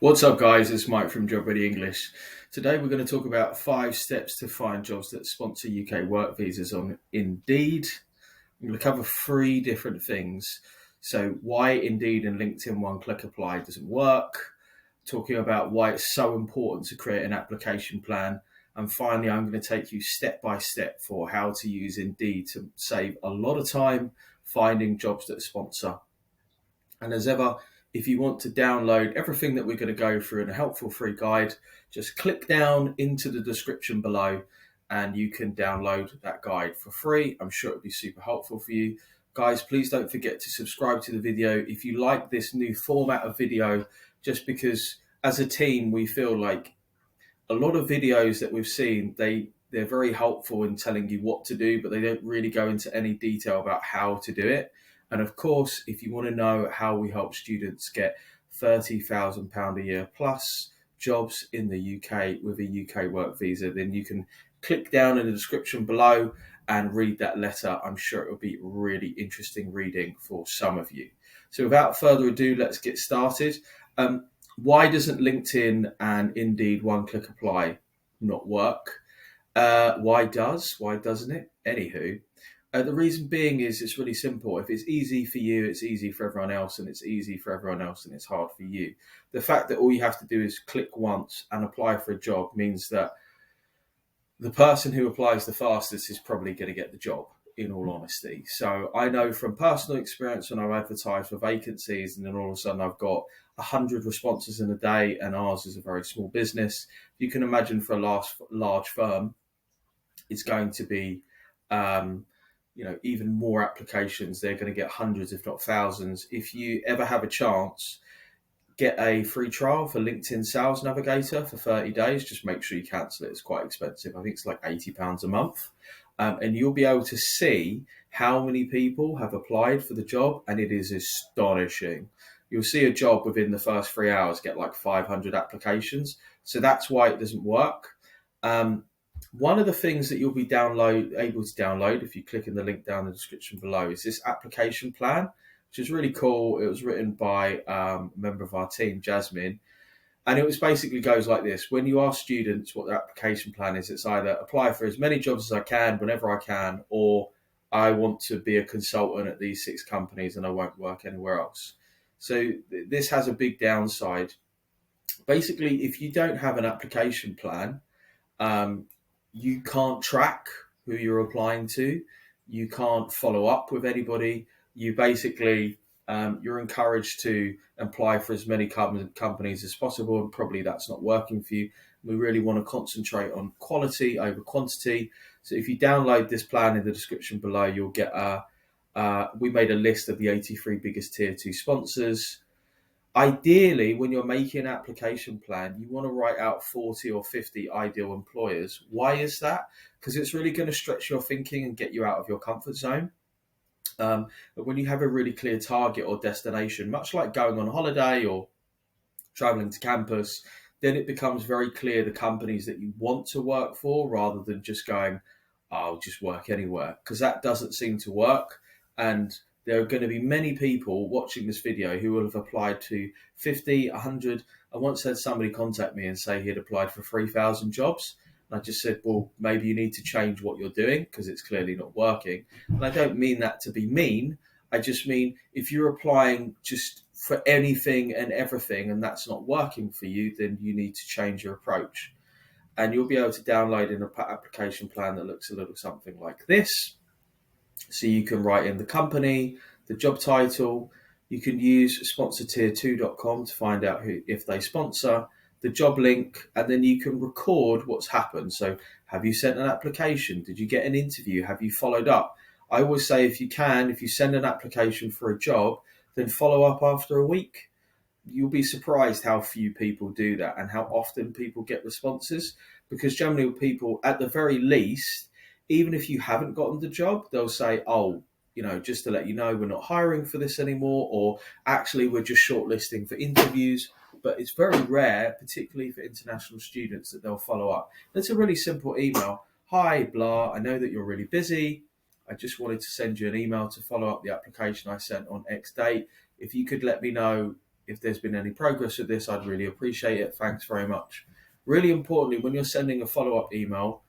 What's up, guys? It's Mike from Job Ready English. Today, we're going to talk about 5 steps to find jobs that sponsor UK work visas on Indeed. I'm going to cover 3 different things. So, why Indeed and LinkedIn one-click apply doesn't work, talking about why it's so important to create an application plan, and finally, I'm going to take you step by step for how to use Indeed to save a lot of time finding jobs that sponsor. And as ever, if you want to download everything that we're going to go through in a helpful free guide, just click down into the description below and you can download that guide for free. I'm sure it'll be super helpful for you. Guys, please don't forget to subscribe to the video if you like this new format of video, just because as a team, we feel like a lot of videos that we've seen, they're very helpful in telling you what to do, but they don't really go into any detail about how to do it. And of course, if you want to know how we help students get £30,000 a year plus jobs in the UK with a UK work visa, then you can click down in the description below and read that letter. I'm sure it will be really interesting reading for some of you. So without further ado, let's get started. Why doesn't LinkedIn and Indeed one-click apply not work? Why doesn't it? Anywho, the reason being is it's really simple. If it's easy for you, it's easy for everyone else, and it's easy for everyone else, and it's hard for you. The fact that all you have to do is click once and apply for a job means that the person who applies the fastest is probably going to get the job, in all honesty. So I know from personal experience when I advertise for vacancies and then all of a sudden I've got 100 responses in a day, and ours is a very small business. You can imagine for a large firm, it's going to be even more applications. They're going to get hundreds, if not thousands. If you ever have a chance, get a free trial for LinkedIn Sales Navigator for 30 days. Just make sure you cancel it. It's quite expensive. I think it's like £80 a month. And you'll be able to see how many people have applied for the job, and it is astonishing. You'll see a job within the first 3 hours get like 500 applications. So that's why it doesn't work. One of the things that you'll be able to download if you click in the link down in the description below is this application plan, which is really cool. It was written by a member of our team, Jasmine, and it basically goes like this. When you ask students what their application plan is, it's either apply for as many jobs as I can, whenever I can, or I want to be a consultant at these 6 companies and I won't work anywhere else. So this has a big downside. Basically, if you don't have an application plan, you can't track who you're applying to. You can't follow up with anybody. You basically, you're encouraged to apply for as many companies as possible, and probably that's not working for you. We really want to concentrate on quality over quantity. So if you download this plan in the description below, you'll get we made a list of the 83 biggest tier 2 sponsors. Ideally, when you're making an application plan, you want to write out 40 or 50 ideal employers. Why is that? Because it's really going to stretch your thinking and get you out of your comfort zone. But when you have a really clear target or destination, much like going on holiday or traveling to campus, then it becomes very clear the companies that you want to work for, rather than just going, I'll just work anywhere, because that doesn't seem to work. And there are going to be many people watching this video who will have applied to 50, 100. I once had somebody contact me and say he had applied for 3,000 jobs. And I just said, well, maybe you need to change what you're doing because it's clearly not working. And I don't mean that to be mean. I just mean if you're applying just for anything and everything and that's not working for you, then you need to change your approach. And you'll be able to download an application plan that looks a little something like this. So you can write in the company, the job title. You can use sponsortier2.com to find out if they sponsor, the job link, and then you can record what's happened. So have you sent an application? Did you get an interview? Have you followed up? I always say if you send an application for a job, then follow up after a week. You'll be surprised how few people do that and how often people get responses, because generally people, at the very least, even if you haven't gotten the job, they'll say, oh, just to let you know, we're not hiring for this anymore, or actually we're just shortlisting for interviews. But it's very rare, particularly for international students, that they'll follow up. It's a really simple email. Hi, blah, I know that you're really busy. I just wanted to send you an email to follow up the application I sent on X date. If you could let me know if there's been any progress with this, I'd really appreciate it. Thanks very much. Really importantly, when you're sending a follow-up email,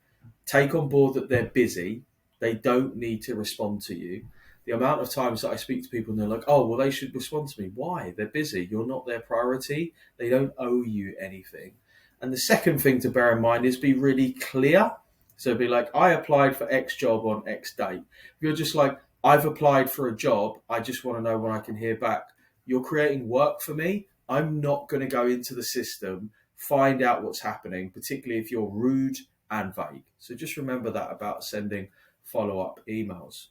take on board that they're busy. They don't need to respond to you. The amount of times that I speak to people and they're like, oh, well, they should respond to me. Why? They're busy. You're not their priority. They don't owe you anything. And the second thing to bear in mind is be really clear. So be like, I applied for X job on X date. If you're just like, I've applied for a job, I just want to know when I can hear back. You're creating work for me. I'm not going to go into the system, find out what's happening, particularly if you're rude and vague. So just remember that about sending follow-up emails.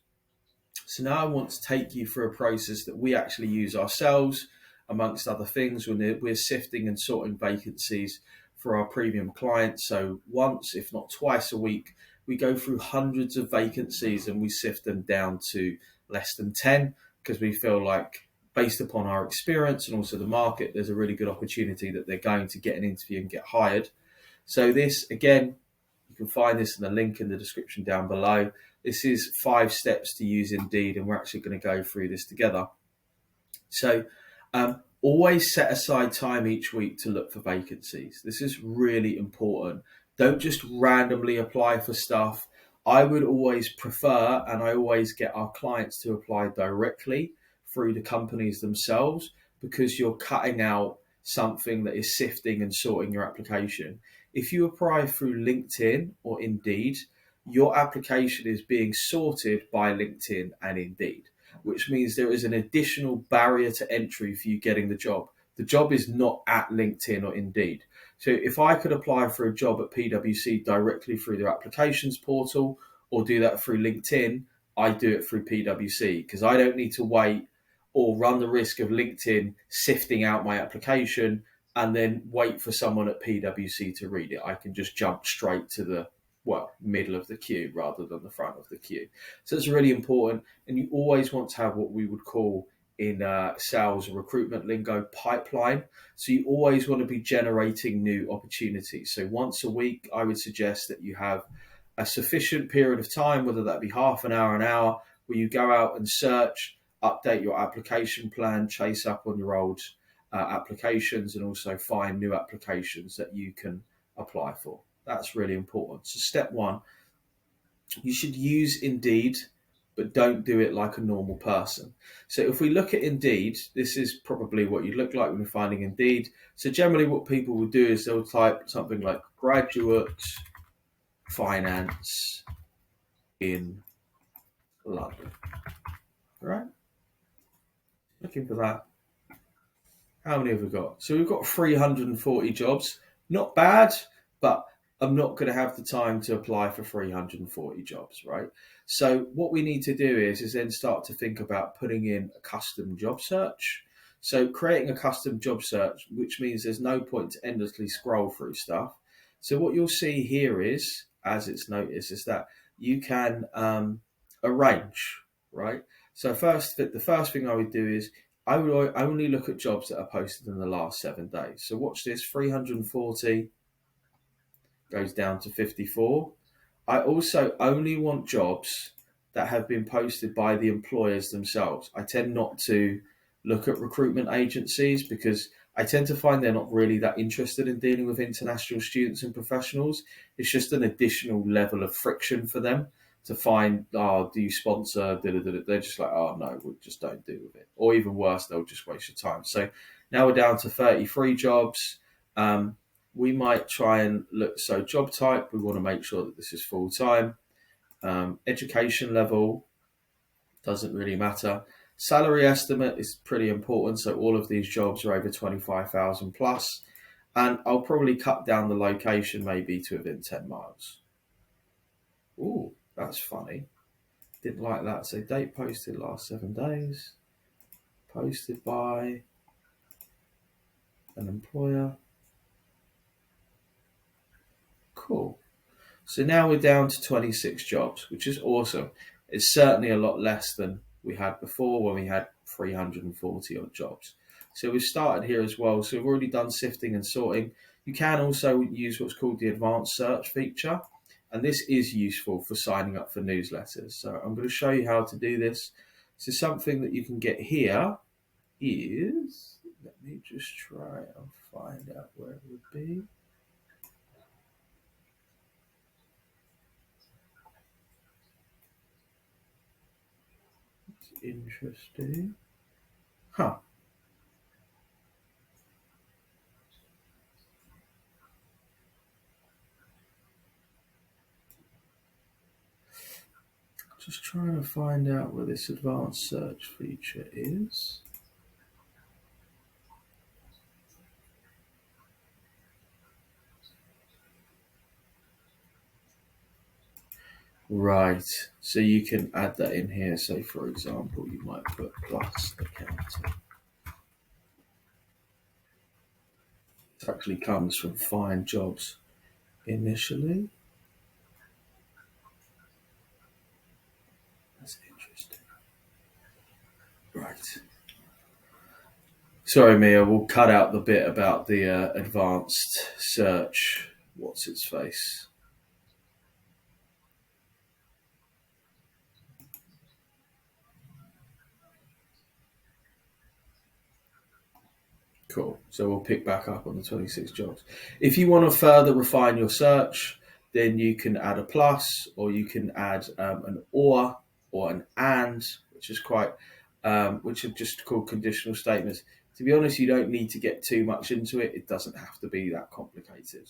So now I want to take you through a process that we actually use ourselves, amongst other things, when we're sifting and sorting vacancies for our premium clients. So once, if not twice a week, we go through hundreds of vacancies and we sift them down to less than 10, because we feel like, based upon our experience and also the market, there's a really good opportunity that they're going to get an interview and get hired. So this, again, you can find this in the link in the description down below. This is 5 steps to use Indeed, and we're actually going to go through this together. So always set aside time each week to look for vacancies. This is really important. Don't just randomly apply for stuff. I would always prefer, and I always get our clients to apply directly through the companies themselves, because you're cutting out something that is sifting and sorting your application. If you apply through LinkedIn or Indeed, your application is being sorted by LinkedIn and Indeed, which means there is an additional barrier to entry for you getting the job. The job is not at LinkedIn or Indeed. So if I could apply for a job at PwC directly through their applications portal, or do that through LinkedIn, I do it through PwC, because I don't need to wait or run the risk of LinkedIn sifting out my application and then wait for someone at PwC to read it. I can just jump straight to the middle of the queue rather than the front of the queue. So it's really important. And you always want to have what we would call in sales or recruitment lingo, pipeline. So you always want to be generating new opportunities. So once a week, I would suggest that you have a sufficient period of time, whether that be half an hour, where you go out and search, update your application plan, chase up on your old applications, and also find new applications that you can apply for. That's really important. So step 1, you should use Indeed, but don't do it like a normal person. So if we look at Indeed, this is probably what you look like when you're finding Indeed. So generally what people will do is they'll type something like graduate finance in London, right? Looking for that. How many have we got? So we've got 340 jobs. Not bad, but I'm not going to have the time to apply for 340 jobs, right? So what we need to do is then start to think about putting in a custom job search. So creating a custom job search, which means there's no point to endlessly scroll through stuff. So what you'll see here is, as it's noticed, is that you can arrange, right? So the first thing I would do is I would only look at jobs that are posted in the last 7 days. So watch this, 340 goes down to 54. I also only want jobs that have been posted by the employers themselves. I tend not to look at recruitment agencies, because I tend to find they're not really that interested in dealing with international students and professionals. It's just an additional level of friction for them to find, oh, do you sponsor? They're just like, oh, no, we just don't deal with it. Or even worse, they'll just waste your time. So now we're down to 33 jobs. We might try and look, so job type, we want to make sure that this is full-time. Education level, doesn't really matter. Salary estimate is pretty important. So all of these jobs are over 25,000 plus. And I'll probably cut down the location maybe to within 10 miles. Ooh, that's funny. Didn't like that. So date posted last 7 days. Posted by an employer. Cool. So now we're down to 26 jobs, which is awesome. It's certainly a lot less than we had before when we had 340 odd jobs. So we've started here as well. So we've already done sifting and sorting. You can also use what's called the advanced search feature. And this is useful for signing up for newsletters. So I'm going to show you how to do this. So something that you can get here is, let Let me just try and find out where it would be. It's interesting. Huh. Just trying to find out where this advanced search feature is. Right, so you can add that in here. So, for example, you might put plus accounting. It actually comes from Find Jobs initially. That's interesting. Right. Sorry, Mia, we'll cut out the bit about the advanced search. What's its face? Cool. So we'll pick back up on the 26 jobs. If you want to further refine your search, then you can add a plus, or you can add an or an and, which is quite, which are just called conditional statements. To be honest, you don't need to get too much into it. It doesn't have to be that complicated.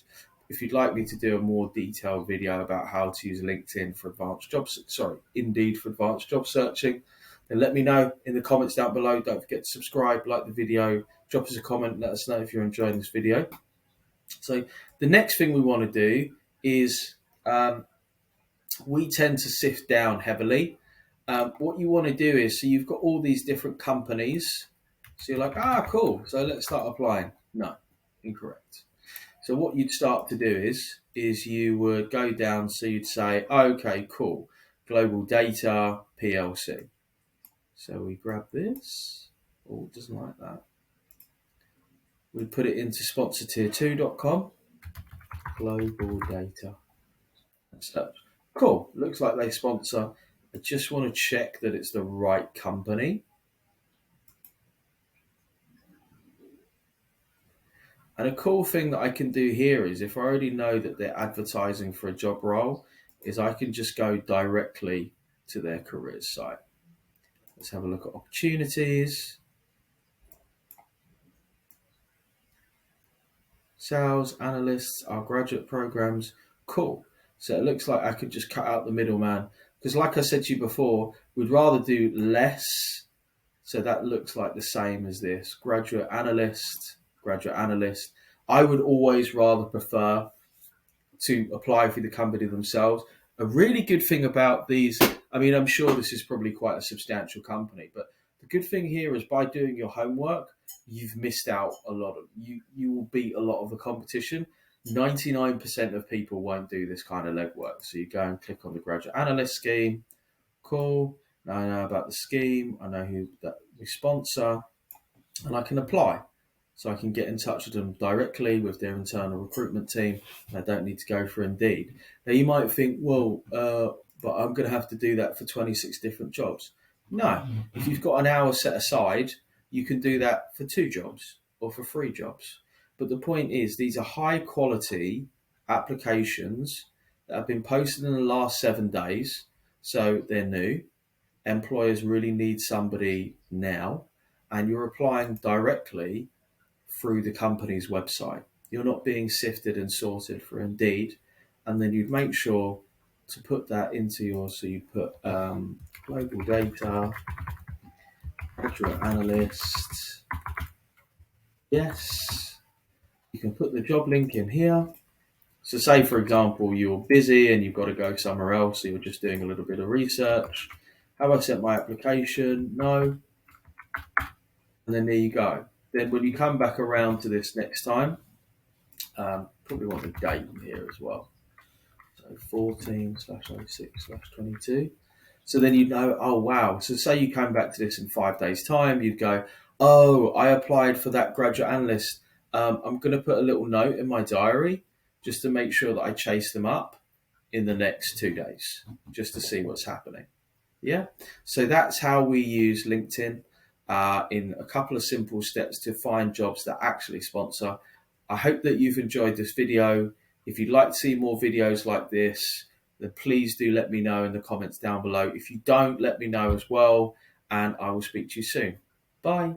If you'd like me to do a more detailed video about how to use LinkedIn for advanced jobs, sorry, Indeed for advanced job searching, then let me know in the comments down below. Don't forget to subscribe, like the video, drop us a comment, let us know if you're enjoying this video. So the next thing we want to do is we tend to sift down heavily. What you want to do is, so you've got all these different companies. So you're like, cool. So let's start applying. No, incorrect. So what you'd start to do is you would go down. So you'd say, okay, cool. Global Data PLC. So we grab this. Oh, it doesn't like that. We put it into sponsortier2.com. Global Data. So, cool. Looks like they sponsor. I just want to check that it's the right company. And a cool thing that I can do here is, if I already know that they're advertising for a job role, is I can just go directly to their careers site. Let's have a look at opportunities. Sales analysts, our graduate programs. Cool. So it looks like I could just cut out the middleman, because like I said to you before, we'd rather do less. So that looks like the same as this. Graduate analyst. I would always rather prefer to apply for the company themselves. A really good thing about these, I mean, I'm sure this is probably quite a substantial company, but the good thing here is, by doing your homework, you've missed out a lot of, you will beat a lot of the competition. 99% of people won't do this kind of legwork. So you go and click on the graduate analyst scheme. Cool. Now I know about the scheme. I know who that we sponsor, and I can apply. So I can get in touch with them directly with their internal recruitment team. And I don't need to go for Indeed. Now you might think, well, but I'm going to have to do that for 26 different jobs. No, if you've got an hour set aside, you can do that for 2 jobs or for 3 jobs. But the point is, these are high quality applications that have been posted in the last 7 days. So they're new. Employers really need somebody now, and you're applying directly through the company's website. You're not being sifted and sorted for Indeed. And then you'd make sure to put that into your, so you put global data, graduate analyst. Yes. You can put the job link in here. So say, for example, you're busy and you've got to go somewhere else, so you're just doing a little bit of research. Have I sent my application? No. And then there you go. Then when you come back around to this next time, probably want the date in here as well. So 14/06/22. So then you know, oh wow. So say you came back to this in 5 days' time, you'd go, oh, I applied for that graduate analyst. I'm going to put a little note in my diary just to make sure that I chase them up in the next 2 days, just to see what's happening. Yeah. So that's how we use LinkedIn. in a couple of simple steps to find jobs that actually sponsor. I hope that you've enjoyed this video. If you'd like to see more videos like this, then please do let me know in the comments down below. If you don't, let me know as well, and I will speak to you soon. Bye.